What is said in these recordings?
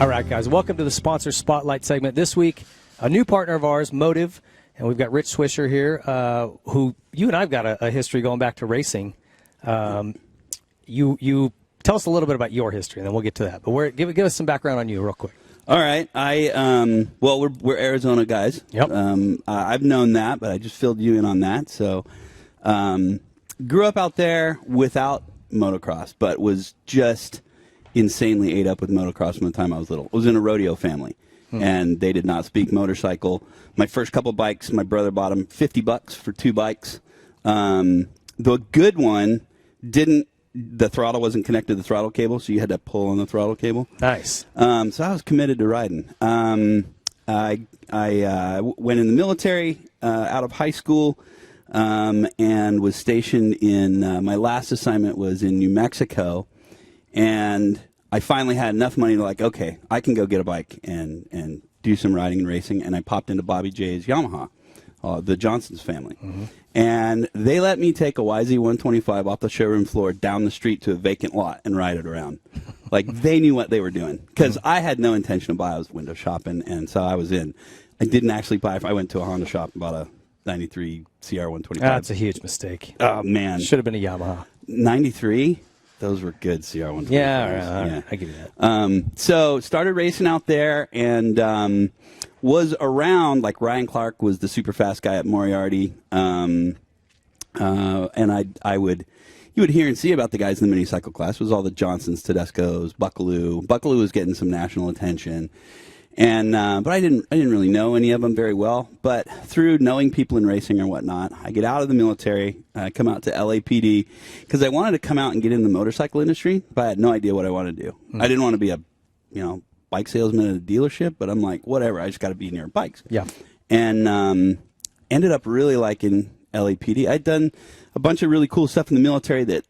All right, guys, welcome to the Sponsor Spotlight segment. This week, a new partner of ours, MOTIV, and we've got Rich Swisher here, who you and I have got a history going back to racing. You tell us a little bit about your history, and then we'll get to that. But give us some background on you real quick. All right. We're Arizona guys. Yep. I've known that, but I just filled you in on that. So, grew up out there without motocross, but was just insanely ate up with motocross from the time I was little. I was in a rodeo family, and they did not speak motorcycle. My first couple bikes, my brother bought them $50 for 2 bikes. The good one the throttle wasn't connected to the throttle cable, so you had to pull on the throttle cable. Nice. So I was committed to riding. I went in the military out of high school and was stationed in, my last assignment was in New Mexico. And I finally had enough money to okay, I can go get a bike and do some riding and racing. And I popped into Bobby J's Yamaha, the Johnson's family. Mm-hmm. And they let me take a YZ125 off the showroom floor down the street to a vacant lot and ride it around. They knew what they were doing. Because I had no intention to buy. I was window shopping, and so I was in. I didn't actually buy. I went to a Honda shop and bought a 93 CR125. That's a huge mistake. Oh, man. Should have been a Yamaha. 93? Those were good CR125s. Yeah, all right. I give you that. So started racing out there and was around, Ryan Clark was the super fast guy at Moriarty. And you would hear and see about the guys in the mini cycle class. It was all the Johnsons, Tedescos, Buckaloo. Buckaloo was getting some national attention. And but I didn't really know any of them very well. But through knowing people in racing or whatnot, I get out of the military, come out to LAPD because I wanted to come out and get in the motorcycle industry, but I had no idea what I wanted to do. I didn't want to be a bike salesman at a dealership, but I'm like, whatever, I just got to be near bikes. Yeah. And ended up really liking LAPD. I'd done a bunch of really cool stuff in the military that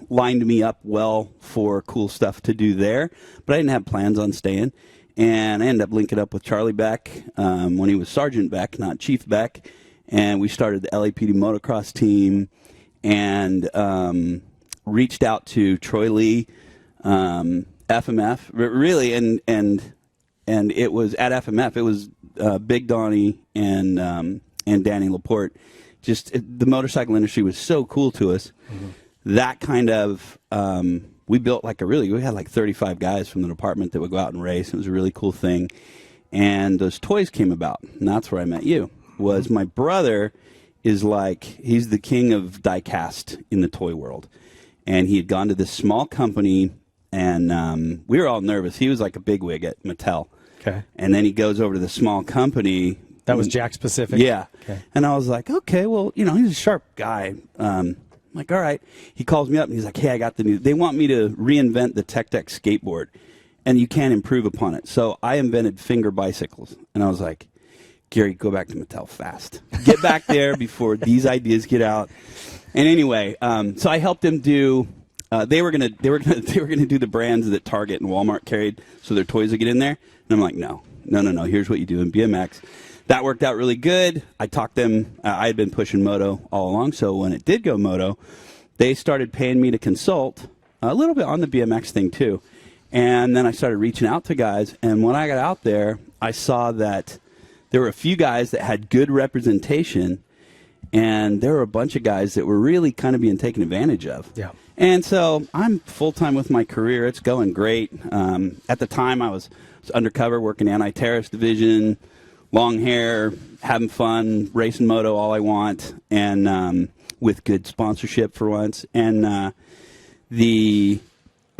lined me up well for cool stuff to do there, but I didn't have plans on staying. And I ended up linking up with Charlie Beck when he was Sergeant Beck, not Chief Beck, and we started the LAPD motocross team and reached out to Troy Lee, FMF, really, and it was at FMF. It was Big Donnie and Danny Laporte. The motorcycle industry was so cool to us. Mm-hmm. That kind of we built we had 35 guys from the department that would go out and race. It was a really cool thing. And those toys came about. And that's where I met you. Was my brother is he's the king of die-cast in the toy world. And he had gone to this small company, and we were all nervous. He was like a bigwig at Mattel. Okay. And then he goes over to the small company. That was Jack specific? Yeah. Okay. And I was like, okay, well, he's a sharp guy. I'm like, all right. He calls me up and he's like, hey, I got the new. They want me to reinvent the Tech Deck skateboard, and you can't improve upon it. So I invented finger bicycles. And I was like, Gary, go back to Mattel fast. Get back there before these ideas get out. And anyway, so I helped them do. They were gonna do the brands that Target and Walmart carried, so their toys would get in there. And I'm like, no. Here's what you do in BMX. That worked out really good. I talked them. I had been pushing moto all along, so when it did go moto, they started paying me to consult a little bit on the BMX thing too. And then I started reaching out to guys. And when I got out there, I saw that there were a few guys that had good representation, and there were a bunch of guys that were really kind of being taken advantage of. Yeah. And so I'm full-time with my career. It's going great. At the time, I was undercover working anti-terrorist division, long hair, having fun, racing moto all I want, and with good sponsorship for once. And I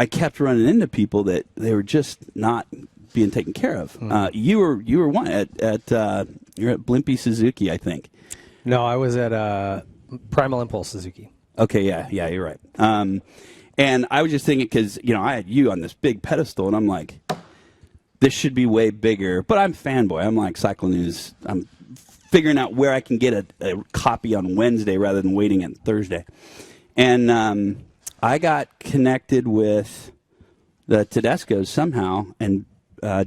kept running into people that they were just not being taken care of. You were one you're at Blimpie Suzuki, I think. No, I was at Primal Impulse Suzuki. Okay, yeah, you're right. And I was just thinking because I had you on this big pedestal, and I'm like, this should be way bigger. But I'm fanboy. I'm like Cycle News. I'm figuring out where I can get a copy on Wednesday rather than waiting on Thursday. And I got connected with the Tedescos somehow, and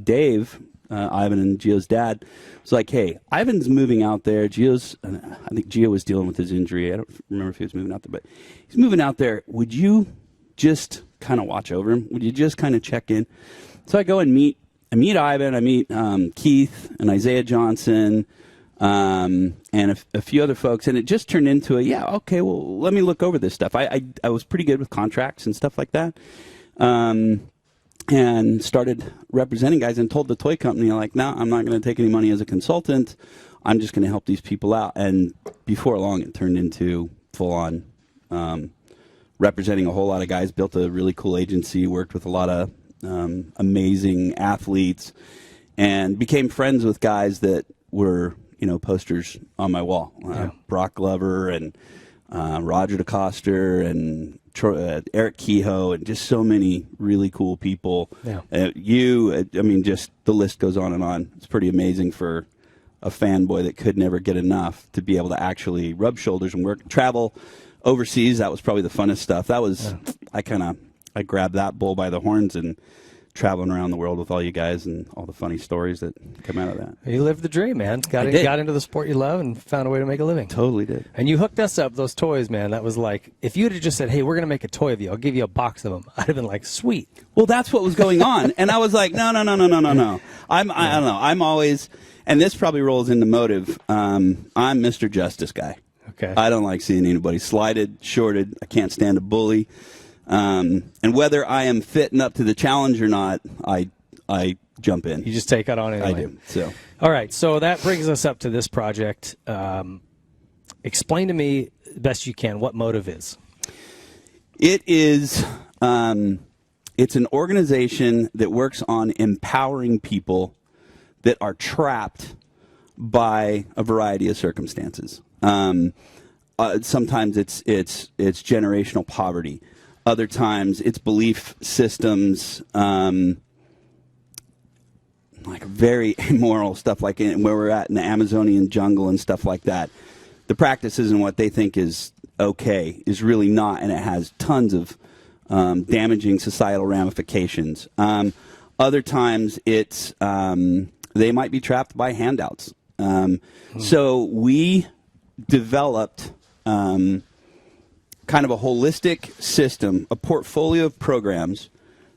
Dave, Ivan and Gio's dad, was like, hey, Ivan's moving out there. I think Gio was dealing with his injury. I don't remember if he was moving out there, but he's moving out there. Would you just kind of watch over him? Would you just kind of check in? So I go and meet Ivan, I meet Keith and Isaiah Johnson, and a few other folks, and it just turned into okay, well, let me look over this stuff. I was pretty good with contracts and stuff like that, and started representing guys and told the toy company, like, no, I'm not going to take any money as a consultant. I'm just going to help these people out. And before long, it turned into full-on representing a whole lot of guys, built a really cool agency, worked with a lot of amazing athletes, and became friends with guys that were, posters on my wall. Brock Glover and Roger DeCoster and Eric Kehoe, and just so many really cool people. Just the list goes on and on. It's pretty amazing for a fanboy that could never get enough to be able to actually rub shoulders and travel overseas. That was probably the funnest stuff. That was, I grabbed that bull by the horns and traveling around the world with all you guys and all the funny stories that come out of that. You lived the dream, man. Got into the sport you love and found a way to make a living. Totally did. And you hooked us up, those toys, man. That was like, if you had just said, hey, we're going to make a toy of you, I'll give you a box of them, I'd have been like, sweet. Well, that's what was going on. And I was like, no. I don't know. I'm always, and this probably rolls into MOTIV, I'm Mr. Justice guy. Okay. I don't like seeing anybody slighted, shorted. I can't stand a bully. And whether I am fitting up to the challenge or not, I jump in. You just take it on anyway. I do. So, all right. So that brings us up to this project. Explain to me the best you can what MOTIV is. It is. It's an organization that works on empowering people that are trapped by a variety of circumstances. Sometimes it's generational poverty. Other times it's belief systems, like very immoral stuff, like where we're at in the Amazonian jungle and stuff like that. The practices and what they think is okay is really not, and it has tons of damaging societal ramifications. Other times it's they might be trapped by handouts. So we developed kind of a holistic system, a portfolio of programs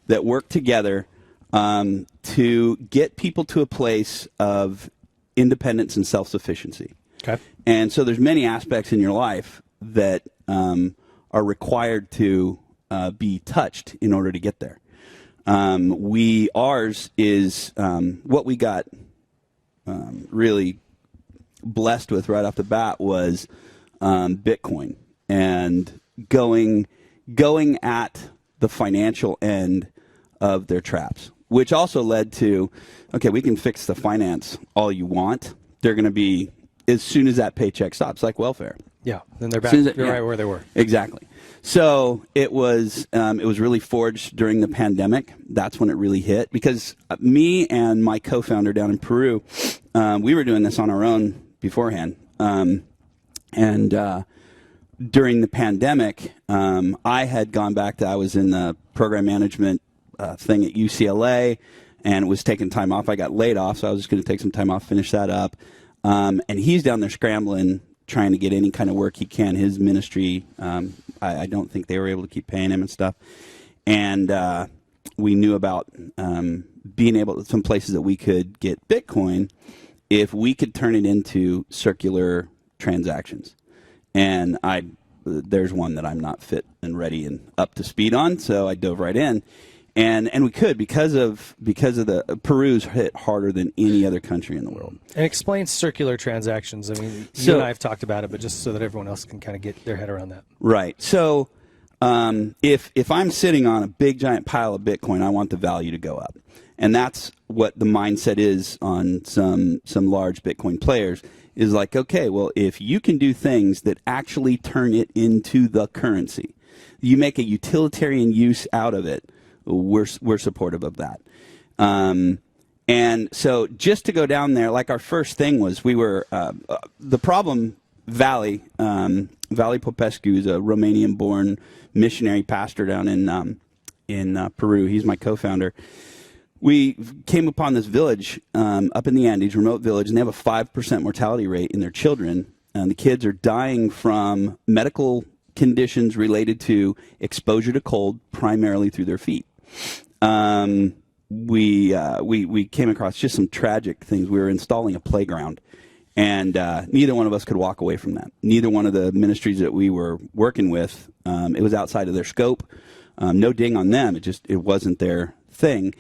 that work together to get people to a place of independence and self-sufficiency. Okay. And so there's many aspects in your life that are required to be touched in order to get there. Ours is what we got really blessed with right off the bat was Bitcoin. And going at the financial end of their traps, which also led to, okay, we can fix the finance all you want. They're going to be, as soon as that paycheck stops, like welfare. Yeah, then they're back right where they were. Exactly. So it was really forged during the pandemic. That's when it really hit, because me and my co-founder down in Peru, we were doing this on our own beforehand. During the pandemic, I had gone back I was in the program management thing at UCLA and was taking time off. I got laid off, so I was just going to take some time off, finish that up. And he's down there scrambling, trying to get any kind of work he can. His ministry, I don't think they were able to keep paying him and stuff. And we knew about being able, some places that we could get Bitcoin if we could turn it into circular transactions. And there's one that I'm not fit and ready and up to speed on, so I dove right in, and we could because of the Peru's hit harder than any other country in the world. And explain circular transactions. I mean, you and I have talked about it, but just so that everyone else can kind of get their head around that. Right. So if I'm sitting on a big giant pile of Bitcoin, I want the value to go up, and that's what the mindset is on some large Bitcoin players. Is like, okay, well, if you can do things that actually turn it into the currency, you make a utilitarian use out of it, we're supportive of that. And so just to go down there, like our first thing was we were, the problem, Valley Popescu is a Romanian-born missionary pastor down in Peru. He's my co-founder. We came upon this village up in the Andes, remote village, and they have a 5% mortality rate in their children. And the kids are dying from medical conditions related to exposure to cold, primarily through their feet. We came across just some tragic things. We were installing a playground, and neither one of us could walk away from that. Neither one of the ministries that we were working with, it was outside of their scope. No ding on them. It wasn't their thing.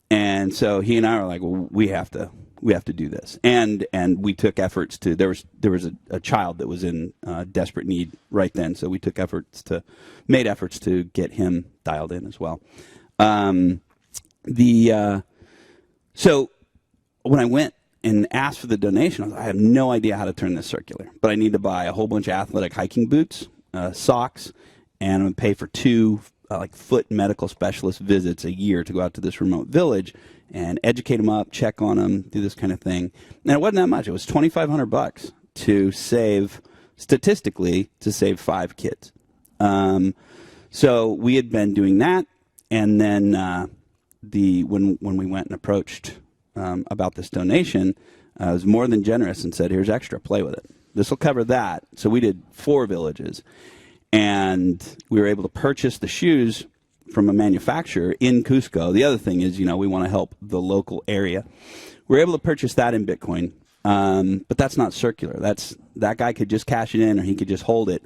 And so he and I were like, well, we have to do this. And we took efforts to, there was a child that was in desperate need right then. So we made efforts to get him dialed in as well. So when I went and asked for the donation, I was like, I have no idea how to turn this circular, but I need to buy a whole bunch of athletic hiking boots, socks, and I'm going to pay for 2 foot medical specialist visits a year to go out to this remote village and educate them up, check on them, do this kind of thing. And it wasn't that much. It was $2,500 to save 5 kids. So we had been doing that, and then when we went and approached about this donation, I was more than generous and said, here's extra, play with it. This will cover that. So we did 4 villages, and we were able to purchase the shoes from a manufacturer in Cusco. The other thing is, we want to help the local area. We were able to purchase that in Bitcoin, but that's not circular. That guy could just cash it in, or he could just hold it.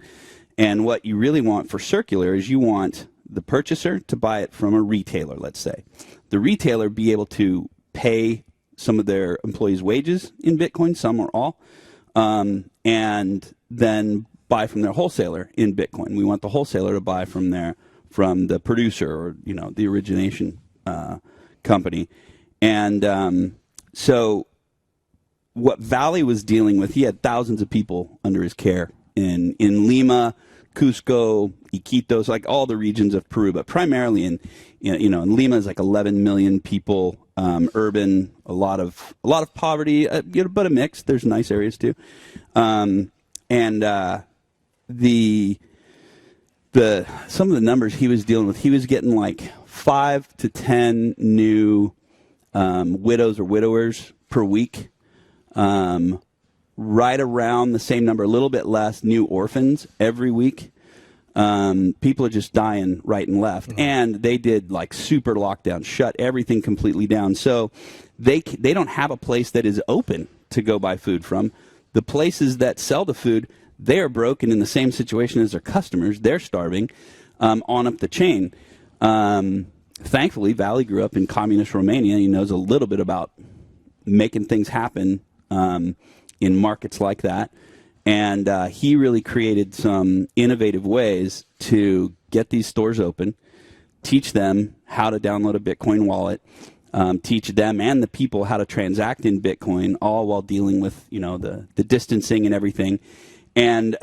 And what you really want for circular is you want the purchaser to buy it from a retailer, let's say. The retailer be able to pay some of their employees' wages in Bitcoin, some or all, and then buy from their wholesaler in Bitcoin. We want the wholesaler to buy from the producer, or the origination company. And so what Valley was dealing with, he had thousands of people under his care in Lima, Cusco, Iquitos, like all the regions of Peru, but primarily in Lima is like 11 million people, urban, a lot of poverty, but a mix. There's nice areas too, and some of the numbers he was dealing with, he was getting like 5 to 10 new widows or widowers per week. Right around the same number, a little bit less, new orphans every week. People are just dying right and left. Mm-hmm. And they did like super lockdown, shut everything completely down. So they don't have a place that is open to go buy food from. The places that sell the food, they are broken in the same situation as their customers. They're starving on up the chain. Thankfully, Valley grew up in communist Romania. He knows a little bit about making things happen in markets like that. And he really created some innovative ways to get these stores open, teach them how to download a Bitcoin wallet, teach them and the people how to transact in Bitcoin, all while dealing with the distancing and everything. And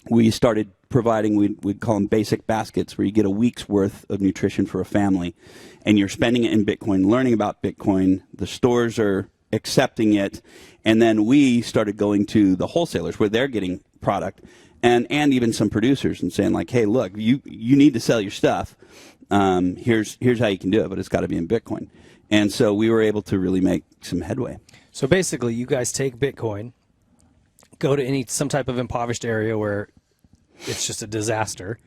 we started providing, we'd call them basic baskets, where you get a week's worth of nutrition for a family, and you're spending it in Bitcoin, learning about Bitcoin. The stores are accepting it, and then we started going to the wholesalers where they're getting product, and even some producers, and saying like, hey, look, you need to sell your stuff. Here's how you can do it, but it's got to be in Bitcoin. And so we were able to really make some headway. So basically, you guys take Bitcoin, go to some type of impoverished area where it's just a disaster,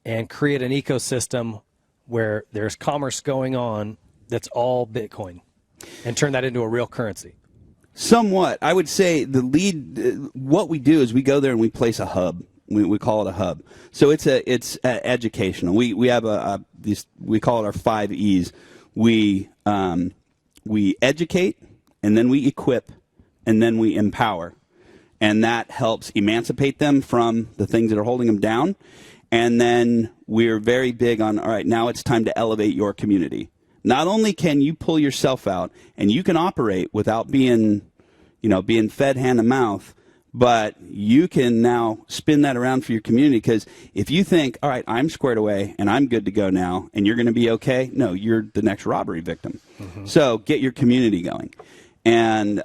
and create an ecosystem where there's commerce going on that's all Bitcoin, and turn that into a real currency. Somewhat. I would say what we do is we go there and we place a hub. We call it a hub. So it's educational. We have we call it our 5 E's. We educate, and then we equip, and then we empower. And that helps emancipate them from the things that are holding them down. And then we're very big on, all right, now it's time to elevate your community. Not only can you pull yourself out and you can operate without being fed hand to mouth, but you can now spin that around for your community. Because if you think, all right, I'm squared away and I'm good to go now, and you're going to be okay, no, you're the next robbery victim. Mm-hmm. So get your community going. And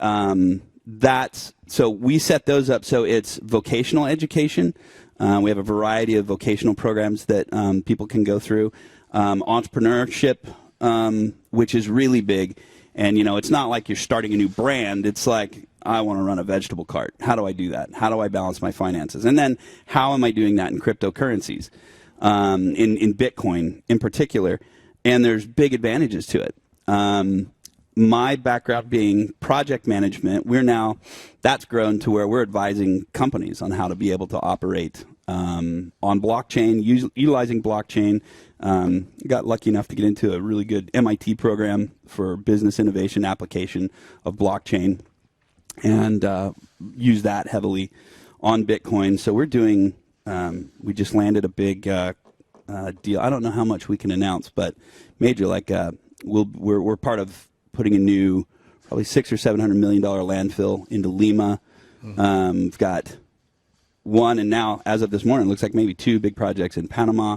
so we set those up. So it's vocational education. We have a variety of vocational programs that people can go through. Entrepreneurship, which is really big. And, it's not like you're starting a new brand. It's like, I want to run a vegetable cart. How do I do that? How do I balance my finances? And then how am I doing that in cryptocurrencies, in Bitcoin in particular? And there's big advantages to it. My background being project management, that's grown to where we're advising companies on how to be able to operate on blockchain, utilizing blockchain. Got lucky enough to get into a really good MIT program for business innovation application of blockchain, and use that heavily on Bitcoin. So we're doing, we just landed a big deal. I don't know how much we can announce, but major, like we're part of putting a new, probably $600 or $700 million landfill into Lima. We've got one, and now as of this morning, it looks like maybe 2 big projects in Panama,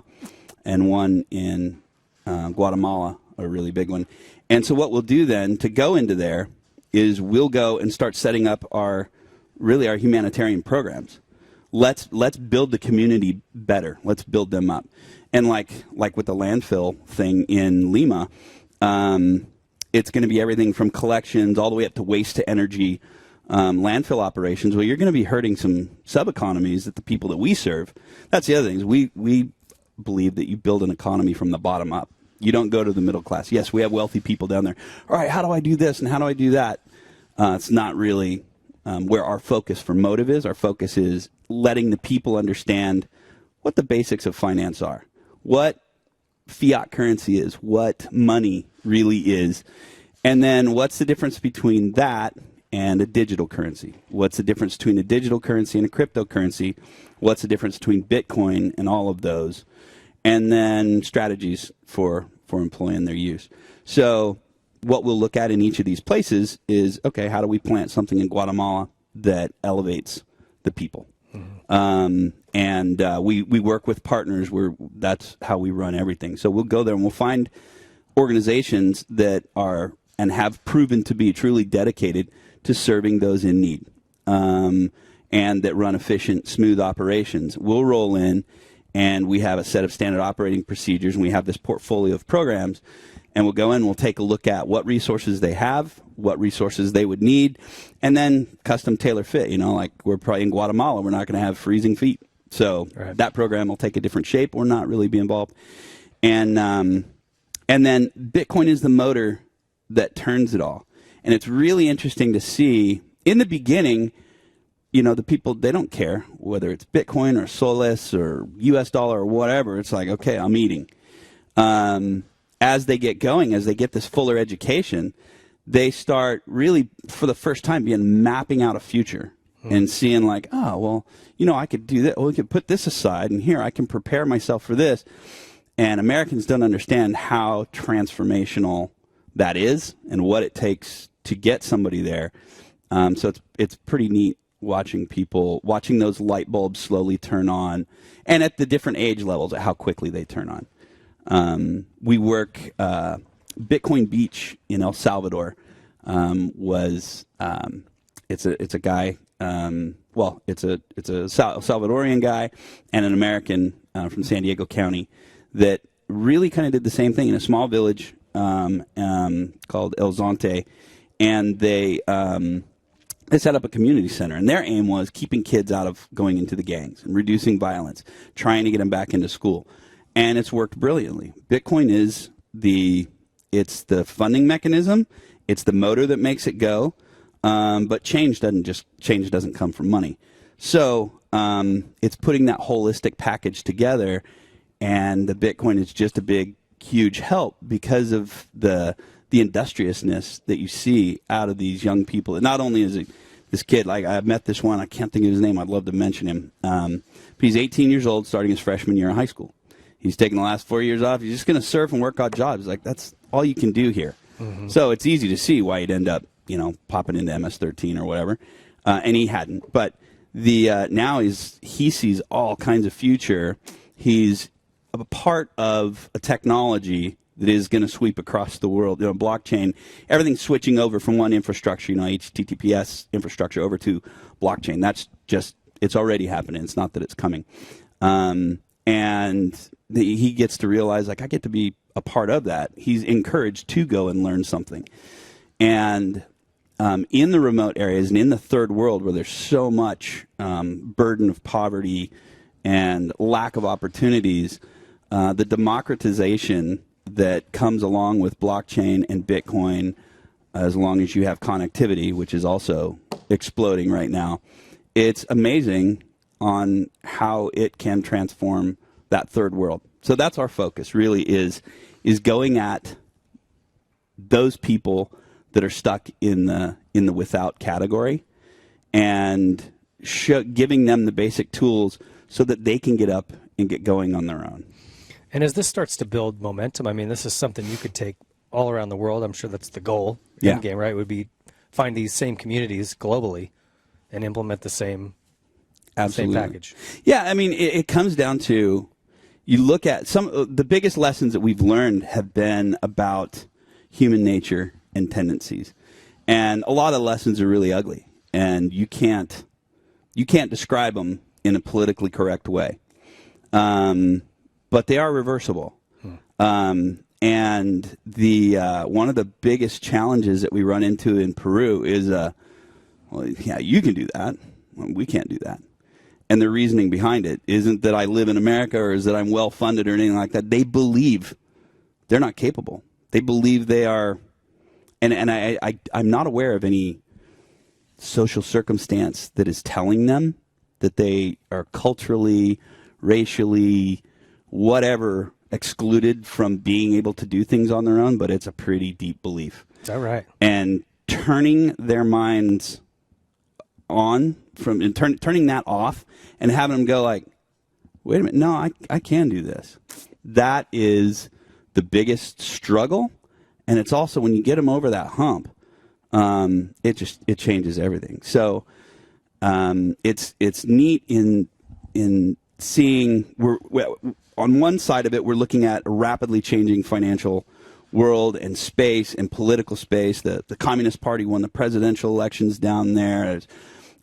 and one in Guatemala, a really big one. And so what we'll do then to go into there is we'll go and start setting up our humanitarian programs. Let's build the community better. Let's build them up. And like with the landfill thing in Lima, it's going to be everything from collections all the way up to waste to energy landfill operations. Well, you're going to be hurting some sub-economies that the people that we serve. That's the other thing. We believe that you build an economy from the bottom up. You don't go to the middle class. Yes, we have wealthy people down there. All right, how do I do this and how do I do that? It's not really where our focus for MOTIV is. Our focus is letting the people understand what the basics of finance are, what fiat currency is, what money really is, and then what's the difference between that and a digital currency? What's the difference between a digital currency and a cryptocurrency? What's the difference between Bitcoin and all of those? And then strategies for employing their use. So what we'll look at in each of these places is, okay, how do we plant something in Guatemala that elevates the people? We work with partners where that's how we run everything. So we'll go there and we'll find organizations that are and have proven to be truly dedicated to serving those in need, and that run efficient, smooth operations. We'll roll in, and we have a set of standard operating procedures, and we have this portfolio of programs, and we'll go in and we'll take a look at what resources they have, what resources they would need, and then custom tailor fit. Like we're probably in Guatemala, we're not going to have freezing feet. So that program will take a different shape or not really be involved. And then Bitcoin is the motor that turns it all. And it's really interesting to see in the beginning, the people, they don't care whether it's Bitcoin or Solis or US dollar or whatever. It's like, okay, I'm eating. As they get going, as they get this fuller education, they start really, for the first time, mapping out a future and seeing like, oh, well, I could do that. Well, we could put this aside, and here I can prepare myself for this. And Americans don't understand how transformational that is and what it takes to get somebody there. So it's pretty neat watching those light bulbs slowly turn on, and at the different age levels, at how quickly they turn on. We work Bitcoin Beach in El Salvador. It's a guy. It's a Salvadorian guy and an American from San Diego County that really kind of did the same thing in a small village called El Zonte, and they set up a community center, and their aim was keeping kids out of going into the gangs and reducing violence, trying to get them back into school, and it's worked brilliantly. Bitcoin is the funding mechanism, it's the motor that makes it go, but change doesn't come from money. So it's putting that holistic package together, and the Bitcoin is just a big, huge help because of the industriousness that you see out of these young people. And not only is it this kid, like I met this one, I can't think of his name, I'd love to mention him. But he's 18 years old, starting his freshman year of high school. He's taking the last 4 years off. He's just going to surf and work odd jobs. Like, that's all you can do here. Mm-hmm. So it's easy to see why he'd end up, popping into MS-13 or whatever. And he hadn't. But now he sees all kinds of future. He's a part of a technology that is going to sweep across the world. Blockchain, everything's switching over from one infrastructure, HTTPS infrastructure, over to blockchain. That's just, it's already happening. It's not that it's coming. He gets to realize, like, I get to be a part of that. He's encouraged to go and learn something. And in the remote areas and in the third world where there's so much burden of poverty and lack of opportunities, the democratization that comes along with blockchain and Bitcoin, as long as you have connectivity, which is also exploding right now, it's amazing on how it can transform that third world. So that's our focus, really, is going at those people that are stuck in the without category and giving them the basic tools so that they can get up and get going on their own. And as this starts to build momentum, I mean, this is something you could take all around the world. I'm sure that's the goal. Yeah. End game, right? Would be find these same communities globally and implement the same package. Yeah, I mean, it comes down to, you look at the biggest lessons that we've learned have been about human nature and tendencies. And a lot of lessons are really ugly, and you can't describe them in a politically correct way. But they are reversible. And the one of the biggest challenges that we run into in Peru is, well, yeah, you can do that. Well, we can't do that. And the reasoning behind it isn't that I live in America or is that I'm well-funded or anything like that. They believe they're not capable. They believe they are, and I'm not aware of any social circumstance that is telling them that they are culturally, racially, whatever, excluded from being able to do things on their own, but it's a pretty deep belief. Is that right? And turning their minds on from and turning that off and having them go like, wait a minute, no, I can do this. That is the biggest struggle, and it's also when you get them over that hump, it changes everything. So it's neat in seeing we're on one side of it, we're looking at a rapidly changing financial world and space and political space. The Communist Party won the presidential elections down there. There's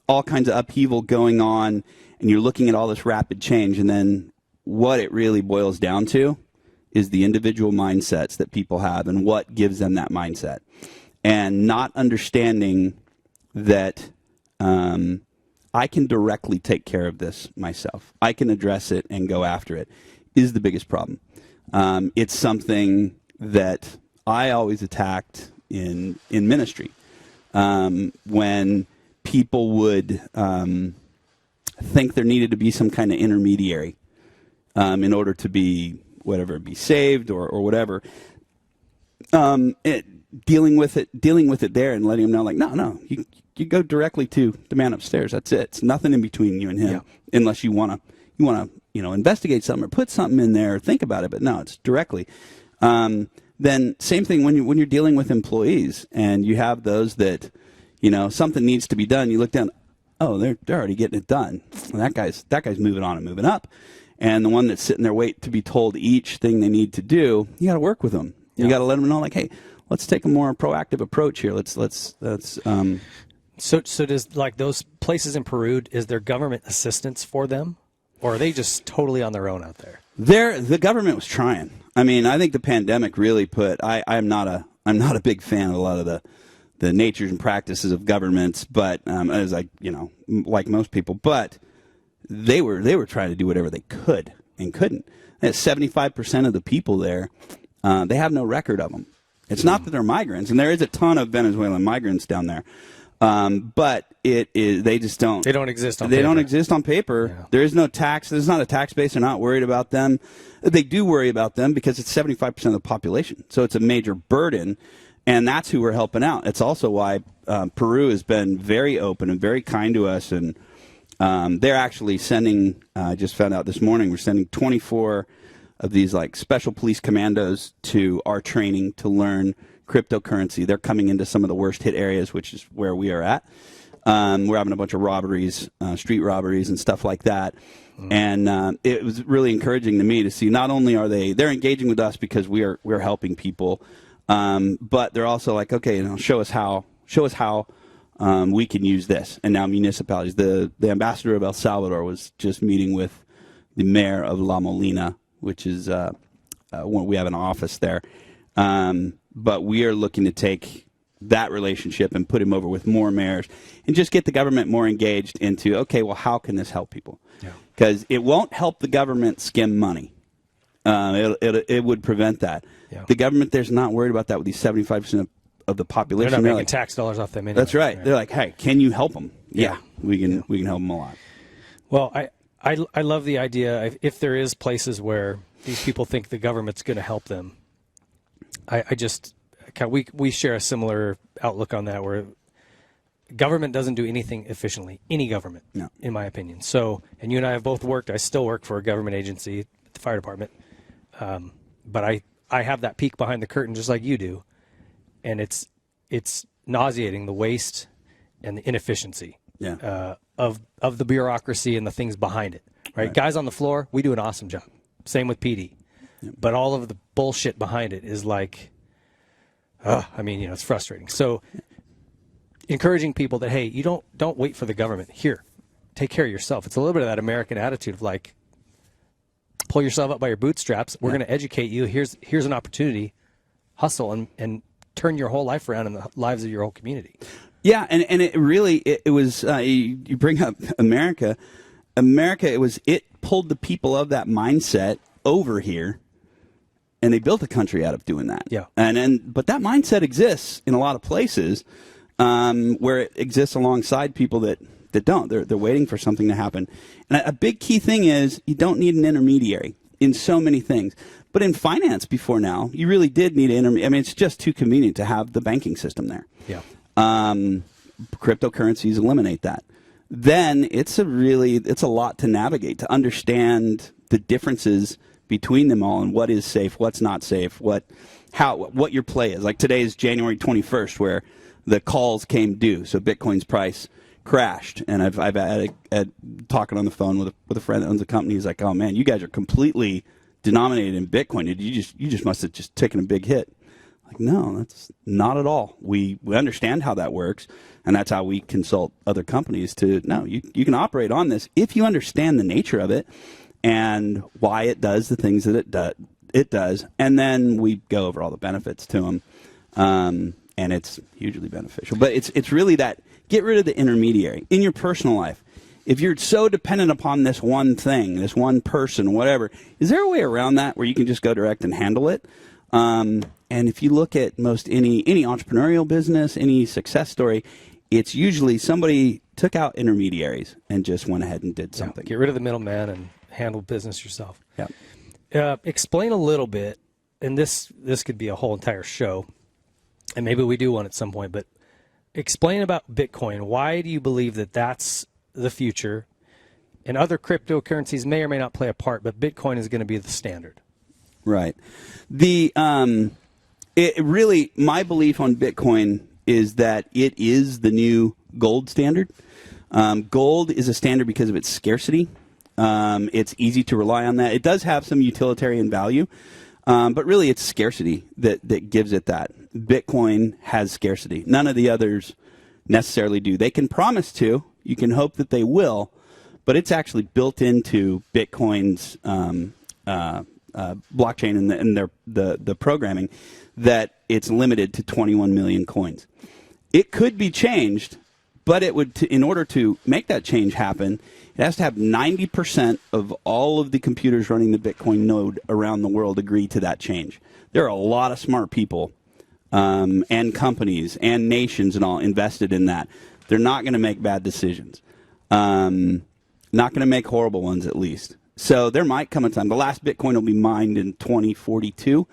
all kinds of upheaval going on, and you're looking at all this rapid change. And then what it really boils down to is the individual mindsets that people have and what gives them that mindset. And not understanding that I can directly take care of this myself. I can address it and go after it is the biggest problem. It's something that I always attacked in ministry. When people would think there needed to be some kind of intermediary in order to be saved or whatever. Dealing with it there and letting them know, like, no, you go directly to the man upstairs. That's it. It's nothing in between you and him, unless you want to investigate something or put something in there or think about it. But no, it's directly. Then same thing when you're dealing with employees and you have those that, something needs to be done. You look down, oh, they're already getting it done. Well, that guy's moving on and moving up. And the one that's sitting there waiting to be told each thing they need to do, you got to work with them. You got to let them know, like, hey, let's take a more proactive approach here. So does, like, those places in Peru, is there government assistance for them, or are they just totally on their own out there? The government was trying. I mean, I think the pandemic really put. I'm not a big fan of a lot of the natures and practices of governments, but as like most people, but they were trying to do whatever they could and couldn't. 75% of the people there, they have no record of them. It's not that they're migrants, and there is a ton of Venezuelan migrants down there. But they just don't. They don't exist on paper. They don't exist on paper. Yeah. There is no tax. There's not a tax base. They're not worried about them. They do worry about them because it's 75% of the population. So it's a major burden, and that's who we're helping out. It's also why Peru has been very open and very kind to us, and they're actually sending, I just found out this morning, we're sending 24 of these like special police commandos to our training to learn cryptocurrency. They're coming into some of the worst hit areas, which is where we are at. We're having a bunch of robberies, street robberies and stuff like that. And it was really encouraging to me to see not only are they're engaging with us because we're helping people, but they're also like, okay, show us how we can use this. And now municipalities, the ambassador of El Salvador was just meeting with the mayor of La Molina, which is we have an office there. But we are looking to take that relationship and put him over with more mayors and just get the government more engaged into, okay, well, how can this help people? Because it won't help the government skim money. It would prevent that. Yeah. The government there's not worried about that with these 75% of the population. They're not making like, tax dollars off them anyway. That's right. They're like, hey, can you help them? Yeah, we can help them a lot. Well, I love the idea. If there is places where these people think the government's going to help them, we share a similar outlook on that, where government doesn't do anything efficiently. Any government, No. in my opinion. So, and you and I have both worked. I still work for a government agency, the fire department, but I have that peek behind the curtain just like you do, and it's nauseating, the waste and the inefficiency of the bureaucracy and the things behind it. Right? Guys on the floor, we do an awesome job. Same with PD, but all of the bullshit behind it is like, it's frustrating. So, encouraging people that, hey, you don't wait for the government. Here, take care of yourself. It's a little bit of that American attitude of like, pull yourself up by your bootstraps. We're going to educate you. Here's an opportunity. Hustle and turn your whole life around in the lives of your whole community. Yeah, and it really it was you bring up America. It pulled the people of that mindset over here, and they built a country out of doing that. Yeah, but that mindset exists in a lot of places where it exists alongside people that don't. They're waiting for something to happen. And a big key thing is you don't need an intermediary in so many things. But in finance before now, you really did need an intermediary. I mean, it's just too convenient to have the banking system there. Yeah. Cryptocurrencies eliminate that. Then it's a lot to navigate, to understand the differences between them all and what is safe, what's not safe, what your play is. Like today is January 21st, where the calls came due, so Bitcoin's price crashed. And I've had talking on the phone with a friend that owns a company. He's like, "Oh man, you guys are completely denominated in Bitcoin. You just must have just taken a big hit." Like, no, that's not at all. We understand how that works, and that's how we consult other companies to, no, you can operate on this if you understand the nature of it and why it does the things that it does. And then we go over all the benefits to them, and it's hugely beneficial. But it's really that, get rid of the intermediary in your personal life. If you're so dependent upon this one thing, this one person, whatever, is there a way around that where you can just go direct and handle it? And if you look at most any entrepreneurial business, any success story, it's usually somebody took out intermediaries and just went ahead and did something. Get rid of the middleman and handle business yourself. Yeah. Explain a little bit, and this could be a whole entire show, and maybe we do one at some point, but explain about Bitcoin. Why do you believe that that's the future? And other cryptocurrencies may or may not play a part, but Bitcoin is going to be the standard. Right. My belief on Bitcoin is that it is the new gold standard. Gold is a standard because of its scarcity. It's easy to rely on that. It does have some utilitarian value, but really it's scarcity that gives it that. Bitcoin has scarcity. None of the others necessarily do. They can promise to. You can hope that they will, but it's actually built into Bitcoin's blockchain and the programming that it's limited to 21 million coins. It could be changed, but it would in order to make that change happen, it has to have 90% of all of the computers running the Bitcoin node around the world agree to that change. There are a lot of smart people and companies and nations and all invested in that. They're not going to make bad decisions. Not going to make horrible ones, at least. So there might come a time. The last Bitcoin will be mined in 2042.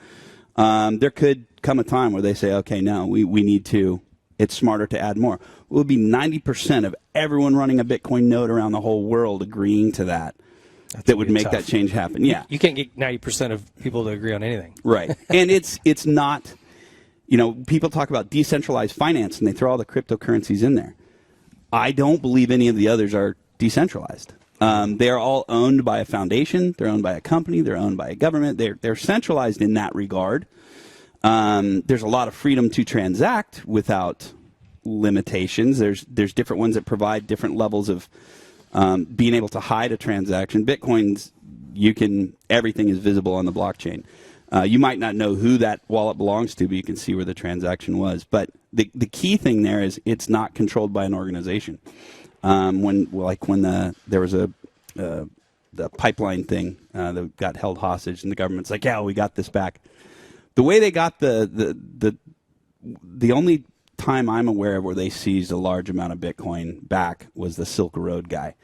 There could come a time where they say, okay, no, we need to. It's smarter to add more. It will be 90% of everyone running a Bitcoin node around the whole world agreeing to that. That would make that change happen. Yeah, you can't get 90% of people to agree on anything. Right, and it's not. People talk about decentralized finance and they throw all the cryptocurrencies in there. I don't believe any of the others are decentralized. They are all owned by a foundation. They're owned by a company. They're owned by a government. They're centralized in that regard. There's a lot of freedom to transact without limitations. There's different ones that provide different levels of being able to hide a transaction. Bitcoin's, everything is visible on the blockchain. You might not know who that wallet belongs to, but you can see where the transaction was. But the key thing there is it's not controlled by an organization. When there was the pipeline thing that got held hostage, and the government's like, yeah, we got this back. The way they got the only time I'm aware of where they seized a large amount of Bitcoin back was the Silk Road guy,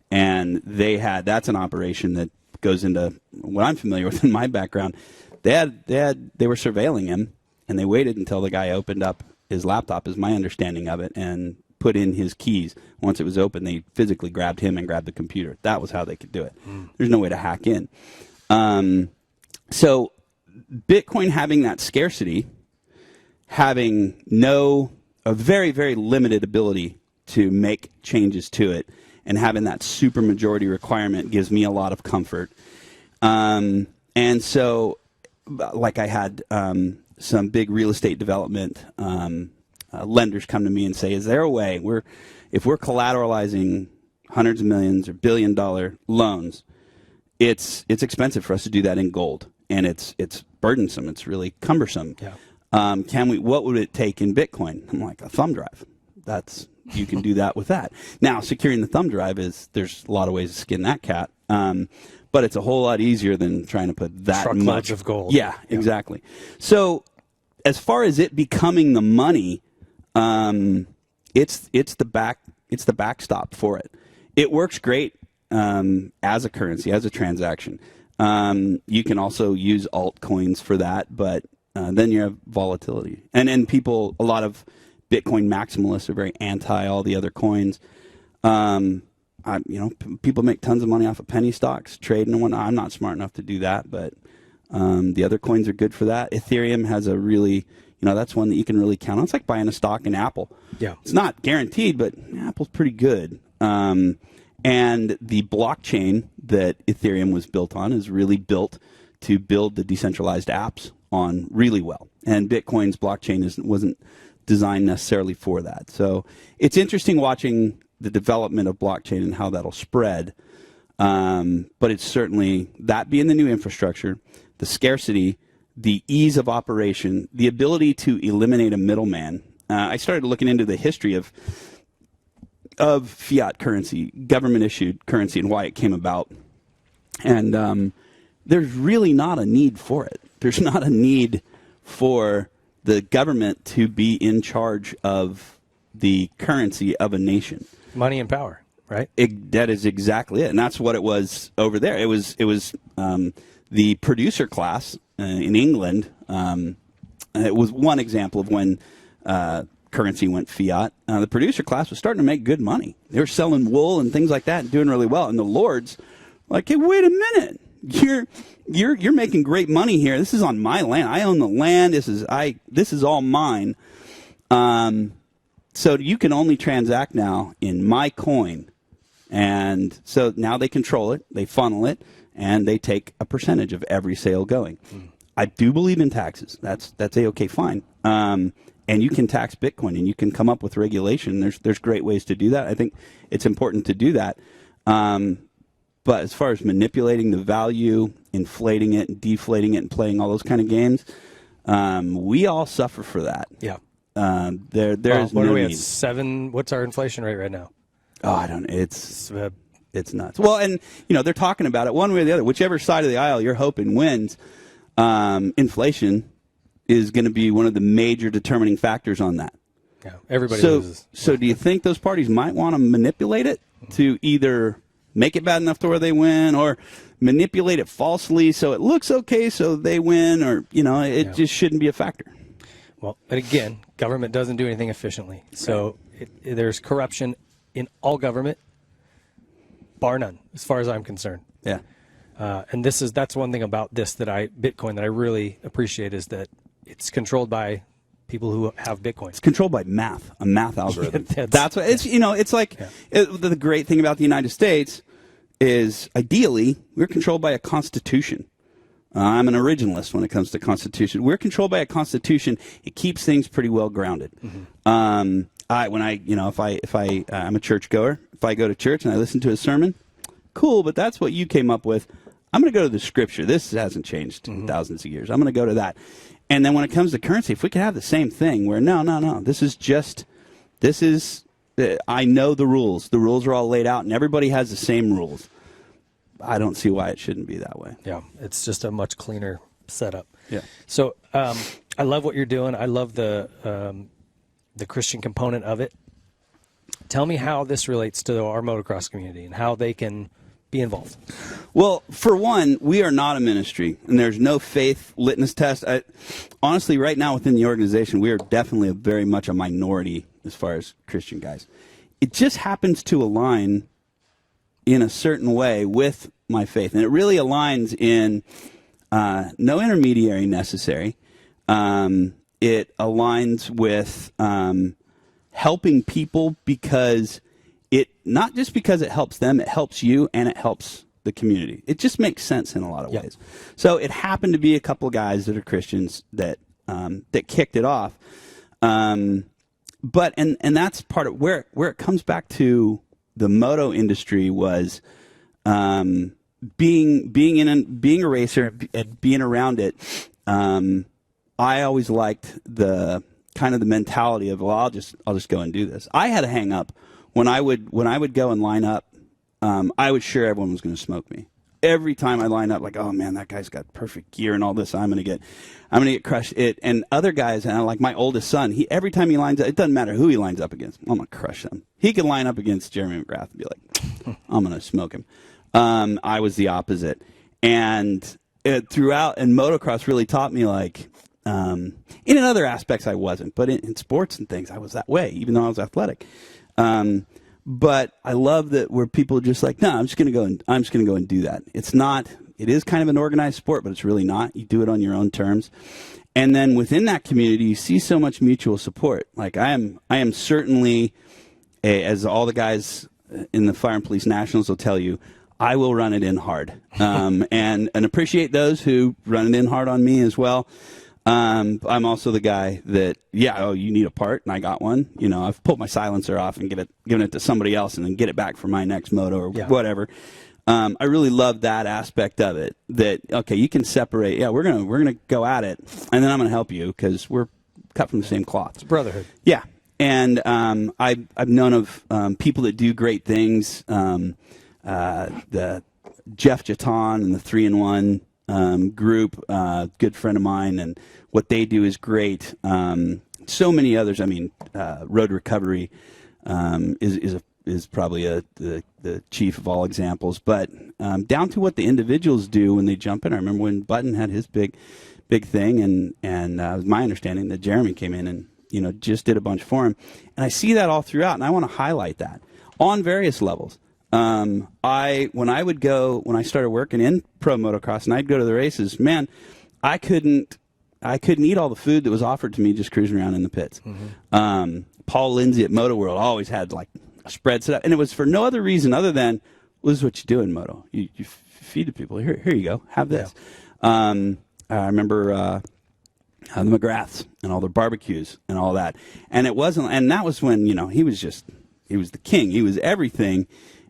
and that's an operation that goes into what I'm familiar with in my background. They were surveilling him, and they waited until the guy opened up his laptop, is my understanding of it, and put in his keys. Once it was open, they physically grabbed him and grabbed the computer. That was how they could do it. There's no way to hack in. So Bitcoin having that scarcity, having a very, very limited ability to make changes to it, and having that super majority requirement gives me a lot of comfort. And so, like I had some big real estate development lenders come to me and say, is there a way if we're collateralizing hundreds of millions or $1 billion loans, it's expensive for us to do that in gold, and it's burdensome, it's really cumbersome. Yeah. What would it take in Bitcoin? I'm like, a thumb drive. You can do that with that. Now, securing the thumb drive there's a lot of ways to skin that cat. But it's a whole lot easier than trying to put that truckloads much of gold. Yeah, exactly. So as far as it becoming the money, it's the backstop for it. It works great as a currency, as a transaction. You can also use altcoins for that, but then you have volatility. And a lot of Bitcoin maximalists are very anti all the other coins. People make tons of money off of penny stocks, trading and whatnot. I'm not smart enough to do that, but the other coins are good for that. Ethereum has a really, that's one that you can really count on. It's like buying a stock in Apple. Yeah. It's not guaranteed, but Apple's pretty good. And the blockchain that Ethereum was built on is really built to build the decentralized apps on really well. And Bitcoin's blockchain wasn't designed necessarily for that. So it's interesting watching the development of blockchain and how that'll spread. But it's certainly that being the new infrastructure, the scarcity, the ease of operation, the ability to eliminate a middleman. I started looking into the history of fiat currency, government issued currency, and why it came about. And there's really not a need for it. There's not a need for the government to be in charge of the currency of a nation. Money and power, right? That is exactly it, and that's what it was over there. It was the producer class in England. It was one example of when currency went fiat. The producer class was starting to make good money. They were selling wool and things like that and doing really well. And the lords were like, hey, wait a minute. You're making great money here. This is on my land. I own the land. This is all mine. So you can only transact now in my coin. And so now they control it, they funnel it, and they take a percentage of every sale going. I do believe in taxes. That's A-okay, fine. And you can tax Bitcoin, and you can come up with regulation. There's great ways to do that. I think it's important to do that. But as far as manipulating the value, inflating it, and deflating it, and playing all those kind of games, we all suffer for that. Yeah. There's what no are we need. at 7? What's our inflation rate right now? Oh, I don't. It's nuts. Well, and they're talking about it one way or the other. Whichever side of the aisle you're hoping wins, inflation is going to be one of the major determining factors on that. Yeah, everybody loses. So do you think those parties might want to manipulate it to either make it bad enough to where they win, or manipulate it falsely so it looks okay so they win, or just shouldn't be a factor? Well, and again, government doesn't do anything efficiently. So there's corruption in all government, bar none, as far as I'm concerned. Yeah. And that's one thing about Bitcoin that I really appreciate, is that it's controlled by people who have Bitcoin. It's controlled by math, a math algorithm. That's what it's. It's like the great thing about the United States is ideally we're controlled by a constitution. I'm an originalist when it comes to constitution. We're controlled by a constitution. It keeps things pretty well grounded. I'm a churchgoer. If I go to church and I listen to a sermon, cool, but that's what you came up with. I'm going to go to the scripture. This hasn't changed in thousands of years. I'm going to go to that. And then when it comes to currency, if we could have the same thing where no, I know the rules. The rules are all laid out and everybody has the same rules. I don't see why it shouldn't be that way. Yeah, it's just a much cleaner setup. Yeah. So I love what you're doing. I love the Christian component of it. Tell me how this relates to our motocross community and how they can be involved. Well, for one, we are not a ministry, and there's no faith litmus test. Honestly, right now within the organization, we are definitely very much a minority as far as Christian guys. It just happens to align in a certain way with my faith, and it really aligns in no intermediary necessary. It aligns with helping people because not just because it helps them, it helps you and it helps the community. It just makes sense in a lot of ways. So it happened to be a couple of guys that are Christians that kicked it off. But that's part of where it comes back to the moto industry was being a racer and being around it. I always liked the kind of the mentality of, well, I'll just go and do this. I had a hang up when I would go and line up. I was sure everyone was going to smoke me. Every time I line up, like, oh man, that guy's got perfect gear and all this. I'm going to get crushed. And other guys, and like my oldest son, every time he lines up, it doesn't matter who he lines up against. I'm going to crush him. He could line up against Jeremy McGrath and be like, I'm going to smoke him. I was the opposite. And throughout, and motocross really taught me, like, in other aspects I wasn't, but in sports and things I was that way, even though I was athletic. But I love that where people are just like, no, I'm just going to go and do that. It is kind of an organized sport, but it's really not. You do it on your own terms. And then within that community, you see so much mutual support. Like I am certainly, as all the guys in the Fire and Police Nationals will tell you, I will run it in hard, and appreciate those who run it in hard on me as well. I'm also the guy that, you need a part, and I got one. You know, I've pulled my silencer off and given it to somebody else and then get it back for my next moto or whatever. I really love that aspect of it, that, okay, you can separate. Yeah, we're gonna go at it, and then I'm going to help you because we're cut from the same cloth. It's brotherhood. Yeah. And I've known of people that do great things. The Jeff Jaton and the 3-in-1 group, good friend of mine, and what they do is great. So many others. I mean, Road Recovery is probably the chief of all examples. But down to what the individuals do when they jump in. I remember when Button had his big thing, and it was my understanding that Jeremy came in and just did a bunch for him. And I see that all throughout, and I want to highlight that on various levels. When I started working in pro motocross and I'd go to the races, man, I couldn't eat all the food that was offered to me just cruising around in the pits. Mm-hmm. Paul Lindsay at Moto World always had like a spread set up, and it was for no other reason other than, well, this is what you do in moto. You feed the people. Here you go. Have this. Yeah. I remember the McGraths and all their barbecues and all that. And it wasn't, and that was when, he was the king. He was everything.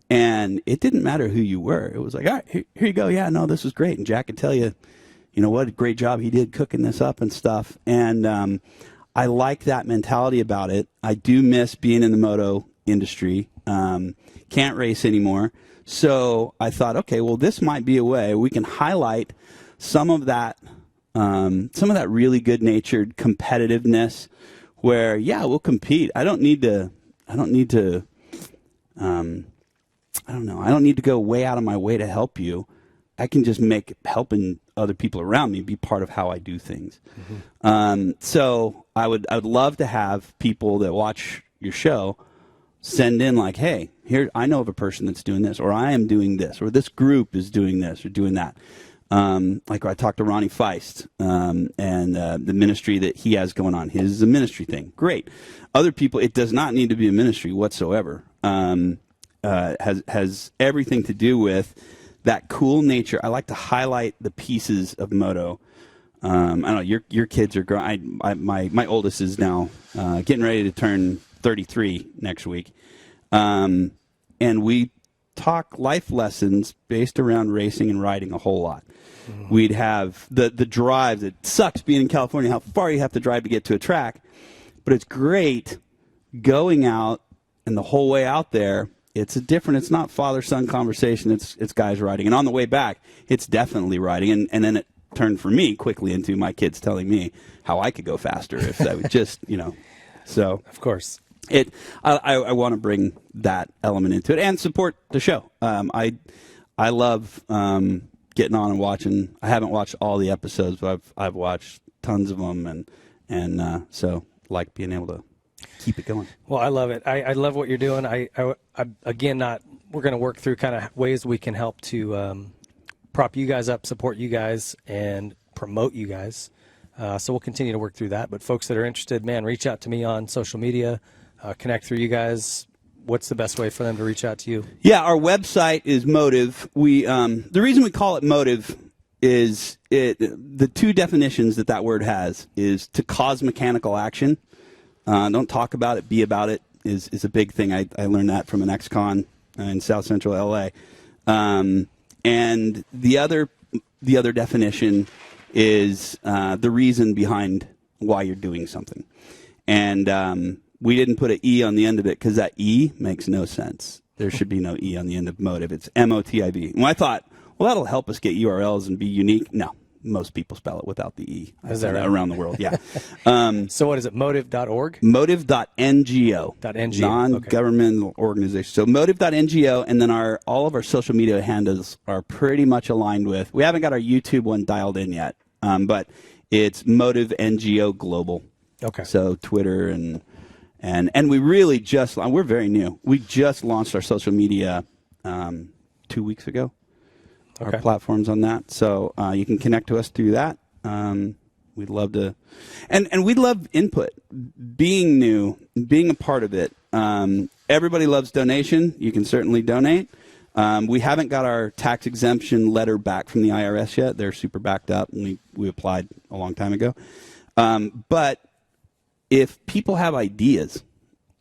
And it didn't matter who you were. It was like, all right, here you go. Yeah, no, this was great. And Jack could tell you, what a great job he did cooking this up and stuff. And I like that mentality about it. I do miss being in the moto industry. Can't race anymore. So I thought, okay, well, this might be a way we can highlight some of that really good-natured competitiveness where, we'll compete. I don't need to go way out of my way to help you. I can just make helping other people around me be part of how I do things. Mm-hmm. So I would love to have people that watch your show send in like, hey, here, I know of a person that's doing this, or I am doing this, or this group is doing this or doing that. Like I talked to Ronnie Feist and the ministry that he has going on. His is a ministry thing. Great. Other people, it does not need to be a ministry whatsoever. Has everything to do with that cool nature. I like to highlight the pieces of moto. I don't know, your kids are growing. My oldest is now getting ready to turn 33 next week. And we talk life lessons based around racing and riding a whole lot. We'd have the drives. It sucks being in California, how far you have to drive to get to a track. But it's great going out, and the whole way out there, it's not father-son conversation. It's guys riding. And on the way back, it's definitely riding. And then it turned for me quickly into my kids telling me how I could go faster if I would just, So Of course. I want to bring that element into it and support the show. I love getting on and watching. I haven't watched all the episodes, but I've watched tons of them, and so like being able to keep it going. Well, I love it. I love what you're doing. I again, we're going to work through kind of ways we can help to prop you guys up, support you guys, and promote you guys. So we'll continue to work through that. But folks that are interested, man, reach out to me on social media, connect through you guys. What's the best way for them to reach out to you? Yeah, our website is MOTIV. The reason we call it MOTIV is the two definitions that word has is to cause mechanical action. Don't talk about it, be about it is a big thing. I learned that from an ex-con in South Central LA. And the other definition is the reason behind why you're doing something. And we didn't put an E on the end of it because that E makes no sense. There should be no E on the end of MOTIV. It's MOTIV. And I thought, well, that'll help us get URLs and be unique. No, most people spell it without the E. Is that right? Around the world, yeah. So what is it, motiv.org? Motiv.ngo. Non-governmental organization. So motiv.ngo, and then all of our social media handles are pretty much aligned with. We haven't got our YouTube one dialed in yet, but it's MOTIV NGO Global. Okay. So Twitter and we really we're very new. We just launched our social media 2 weeks ago. Okay. Our platforms on that. So you can connect to us through that. We'd love to. And we'd love input. Being new, being a part of it. Everybody loves donation. You can certainly donate. We haven't got our tax exemption letter back from the IRS yet. They're super backed up, and we applied a long time ago. But if people have ideas,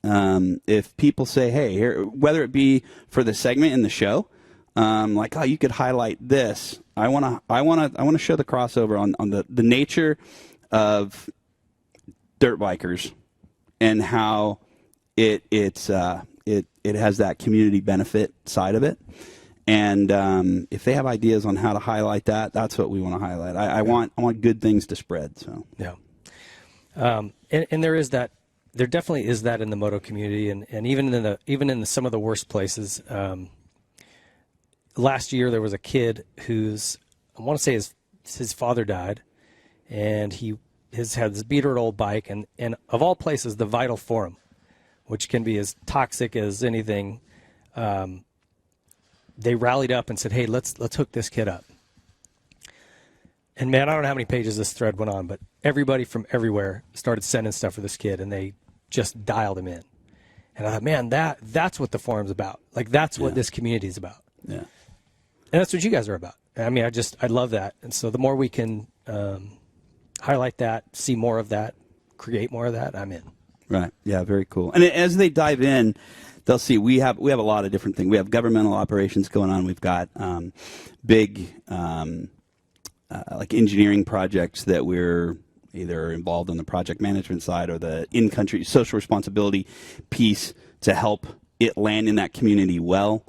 if people say, hey, here, whether it be for the segment in the show, like, oh, you could highlight this. I want to show the crossover on the nature of dirt bikers and how it has that community benefit side of it. And if they have ideas on how to highlight that, that's what we want to highlight. I want good things to spread. So yeah. And there definitely is that in the moto community, and even in some of the worst places. Last year there was a kid whose, I want to say his father died, and he had this beat-up old bike, and of all places, the Vital Forum, which can be as toxic as anything, they rallied up and said, hey, let's hook this kid up. And man, I don't know how many pages this thread went on, but everybody from everywhere started sending stuff for this kid, and they just dialed him in. And I thought, man, that's what the forum's about. Like, that's what this community is about. Yeah. And that's what you guys are about. I mean, I love that. And so the more we can highlight that, see more of that, create more of that, I'm in. Right. Yeah, very cool. And as they dive in, they'll see we have a lot of different things. We have governmental operations going on. We've got big like engineering projects that we're either involved on the project management side or the in-country social responsibility piece to help it land in that community well.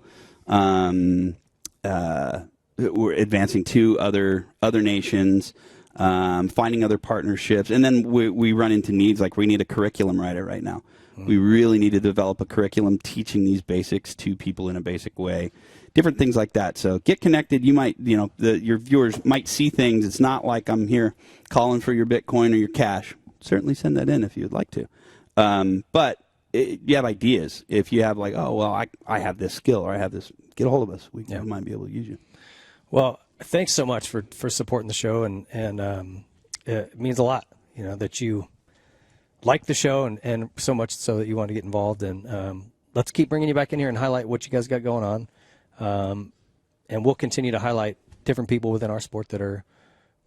We're advancing to other nations, finding other partnerships, and then we run into needs like we need a curriculum writer right now. We really need to develop a curriculum teaching these basics to people in a basic way, different things like that. So get connected. You might, your viewers might see things. It's not like I'm here calling for your Bitcoin or your cash. Certainly send that in if you'd like to. But you have ideas. If you have like, oh, well, I have this skill or I have this, get a hold of us. We might be able to use you. Well, thanks so much for supporting the show, and it means a lot, that you like the show and so much so that you want to get involved. And let's keep bringing you back in here and highlight what you guys got going on. And we'll continue to highlight different people within our sport that are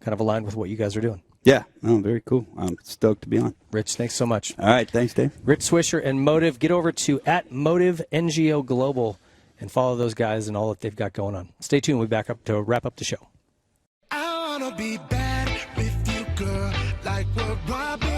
kind of aligned with what you guys are doing. Yeah, very cool. I'm stoked to be on. Rich, thanks so much. All right, thanks, Dave. Rich Swisher and MOTIV. Get over to @MOTIV NGO Global and follow those guys and all that they've got going on. Stay tuned. We'll be back up to wrap up the show. I wanna be bad with you, girl, like we're robbing.